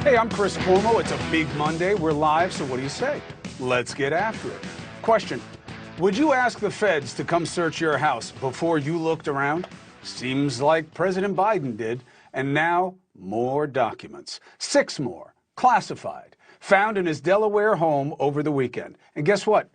Hey, I'm Chris Cuomo. It's a big Monday. We're live, so what do you say? Let's get after it. Question: would you ask the feds to come search your house before you looked around? Seems like President Biden did. And now, more documents. 6 more, classified, found in his Delaware home over the weekend. And guess what?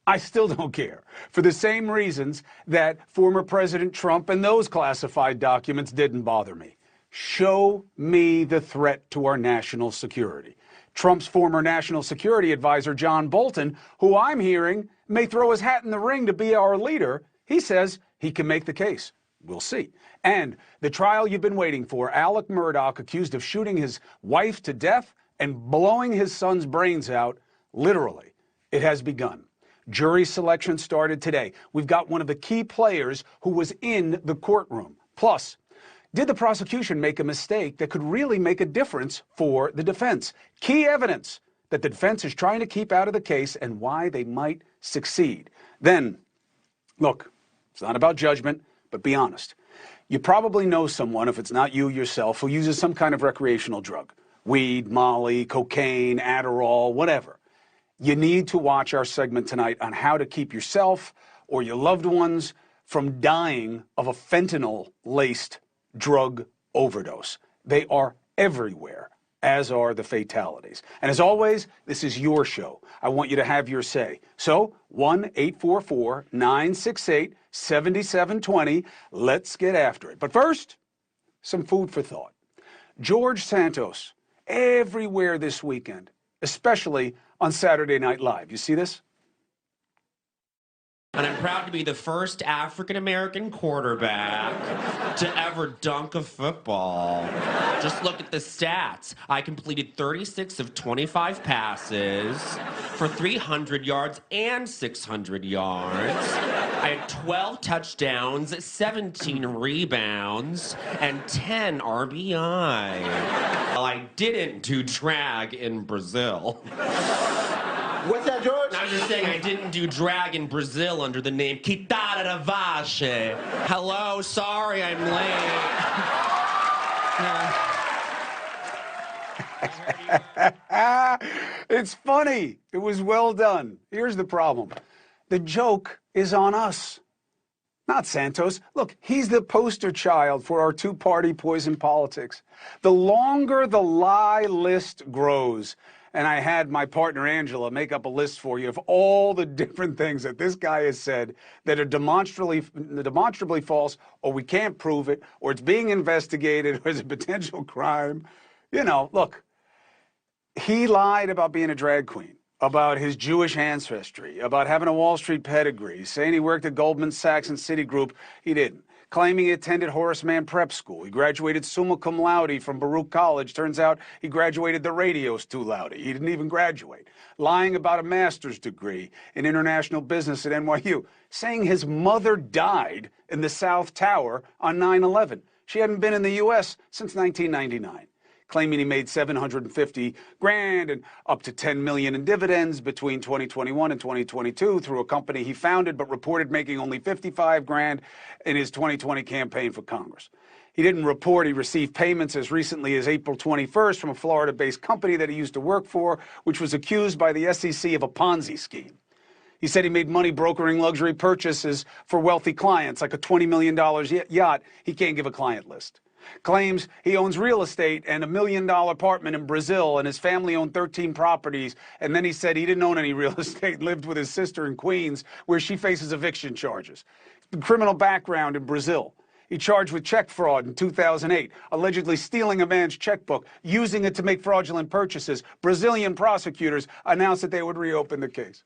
I still don't care, for the same reasons that former President Trump and those classified documents didn't bother me. Show me the threat to our national security. Trump's former national security advisor, John Bolton, who I'm hearing may throw his hat in the ring to be our leader, he says he can make the case. We'll see. And the trial you've been waiting for, Alec Murdaugh, accused of shooting his wife to death and blowing his son's brains out, literally, it has begun. Jury selection started today. We've got one of the key players who was in the courtroom. Plus, did the prosecution make a mistake that could really make a difference for the defense? Key evidence that the defense is trying to keep out of the case and why they might succeed. Then, look, it's not about judgment, but be honest. You probably know someone, if it's not you yourself, who uses some kind of recreational drug. Weed, Molly, cocaine, Adderall, whatever. You need to watch our segment tonight on how to keep yourself or your loved ones from dying of a fentanyl-laced drug overdose. They are everywhere, as are the fatalities. And as always, this is your show. I want you to have your say. So, 1-844-968-7720. Let's get after it. But first, some food for thought. George Santos, everywhere this weekend, especially on Saturday Night Live. You see this? And I'm proud to be the first African-American quarterback to ever dunk a football. Just look at the stats. I completed 36 of 25 passes for 300 yards and 600 yards. I had 12 touchdowns, 17 rebounds, and 10 RBI. Well, I didn't do drag in Brazil. What's that, George? I was just saying I didn't do drag in Brazil under the name Quitada da Vache. Hello, sorry I'm late. It's funny. It was well done. Here's the problem. The joke is on us, not Santos. Look, he's the poster child for our two-party poison politics. The longer the lie list grows, and I had my partner Angela make up a list for you of all the different things that this guy has said that are demonstrably false, or we can't prove it, or it's being investigated, or it's a potential crime. You know, look, he lied about being a drag queen, about his Jewish ancestry, about having a Wall Street pedigree, saying he worked at Goldman Sachs and Citigroup. He didn't. Claiming he attended Horace Mann Prep School. He graduated summa cum laude from Baruch College. Turns out he graduated the radio stu laude. He didn't even graduate. Lying about a master's degree in international business at NYU. Saying his mother died in the South Tower on 9/11. She hadn't been in the U.S. since 1999. Claiming he made $750 grand and up to $10 million in dividends between 2021 and 2022 through a company he founded, but reported making only $55 grand in his 2020 campaign for Congress. He didn't report he received payments as recently as April 21st from a Florida-based company that he used to work for, which was accused by the SEC of a Ponzi scheme. He said he made money brokering luxury purchases for wealthy clients, like a $20 million yacht. He can't give a client list. Claims he owns real estate and $1 million apartment in Brazil, and his family owned 13 properties. And then he said he didn't own any real estate, lived with his sister in Queens, where she faces eviction charges. Criminal background in Brazil. He charged with check fraud in 2008, allegedly stealing a man's checkbook, using it to make fraudulent purchases. Brazilian prosecutors announced that they would reopen the case.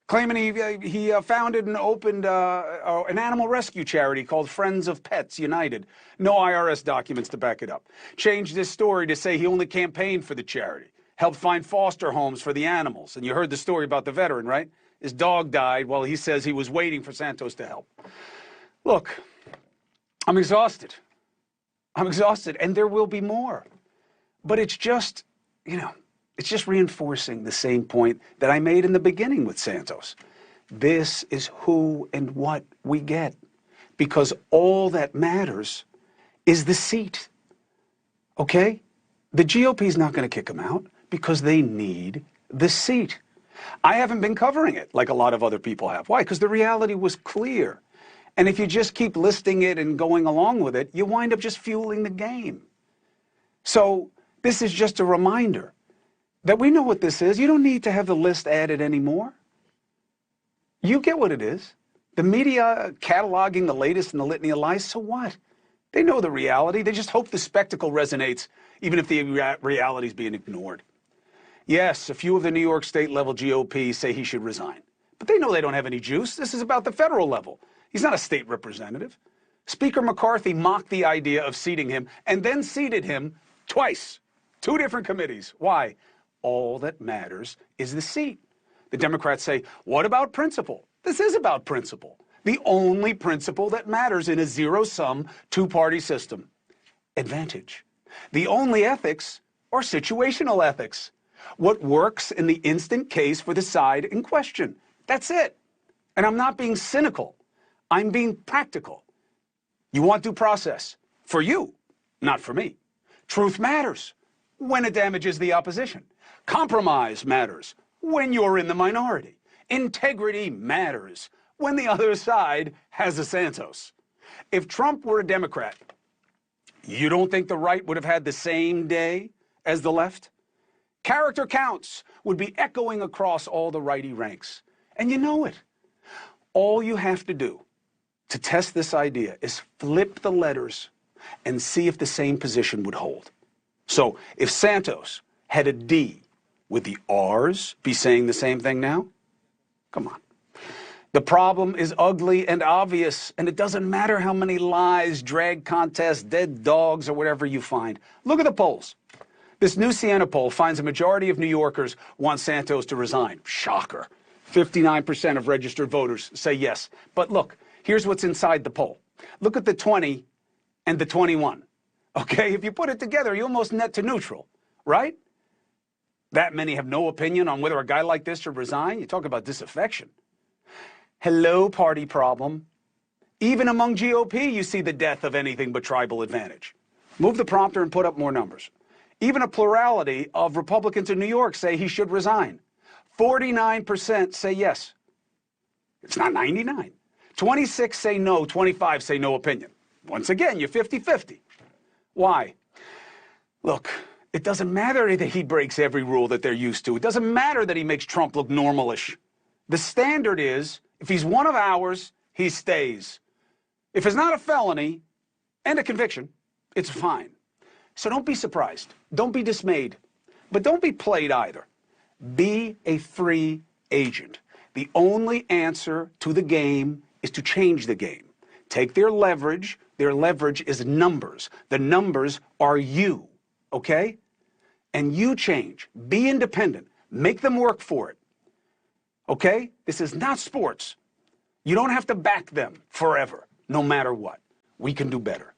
Claiming he founded and opened an animal rescue charity called Friends of Pets United. No IRS documents to back it up. Changed his story to say he only campaigned for the charity. Helped find foster homes for the animals. And you heard the story about the veteran, right? His dog died while he says he was waiting for Santos to help. Look, I'm exhausted. I'm exhausted, and there will be more. But it's just, it's just reinforcing the same point that I made in the beginning with Santos. This is who and what we get, because all that matters is the seat, okay? The GOP is not going to kick him out because they need the seat. I haven't been covering it like a lot of other people have. Why? Because the reality was clear. And if you just keep listing it and going along with it, you wind up just fueling the game. So this is just a reminder that we know what this is. You don't need to have the list added anymore. You get what it is. The media cataloging the latest in the litany of lies, so what? They know the reality. They just hope the spectacle resonates, even if the reality is being ignored. Yes, a few of the New York state level GOP say he should resign. But they know they don't have any juice. This is about the federal level. He's not a state representative. Speaker McCarthy mocked the idea of seating him and then seated him twice. 2 different committees. Why? All that matters is the seat. The Democrats say, what about principle? This is about principle. The only principle that matters in a zero-sum, 2-party system. Advantage. The only ethics are situational ethics. What works in the instant case for the side in question. That's it. And I'm not being cynical. I'm being practical. You want due process. For you, not for me. Truth matters when it damages the opposition. Compromise matters when you're in the minority. Integrity matters when the other side has a Santos. If Trump were a Democrat, you don't think the right would have had the same day as the left? Character counts would be echoing across all the righty ranks. And you know it. All you have to do to test this idea is flip the letters and see if the same position would hold. So if Santos had a D, would the R's be saying the same thing now? Come on. The problem is ugly and obvious, and it doesn't matter how many lies, drag contests, dead dogs, or whatever you find. Look at the polls. This new Siena poll finds a majority of New Yorkers want Santos to resign. Shocker. 59% of registered voters say yes. But look, here's what's inside the poll. Look at the 20 and the 21. Okay, if you put it together, you almost net to neutral, right? That many have no opinion on whether a guy like this should resign. You talk about disaffection. Hello, party problem. Even among GOP, you see the death of anything but tribal advantage. Move the prompter and put up more numbers. Even a plurality of Republicans in New York say he should resign. 49% say yes. It's not 99. 26 say no, 25 say no opinion. Once again, you're 50-50. Why? Look, it doesn't matter that he breaks every rule that they're used to. It doesn't matter that he makes Trump look normalish. The standard is, if he's one of ours, he stays. If it's not a felony and a conviction, it's fine. So don't be surprised. Don't be dismayed. But don't be played either. Be a free agent. The only answer to the game is to change the game. Take their leverage. Their leverage is numbers. The numbers are you, okay? And you change. Be independent. Make them work for it. Okay? This is not sports. You don't have to back them forever, no matter what. We can do better.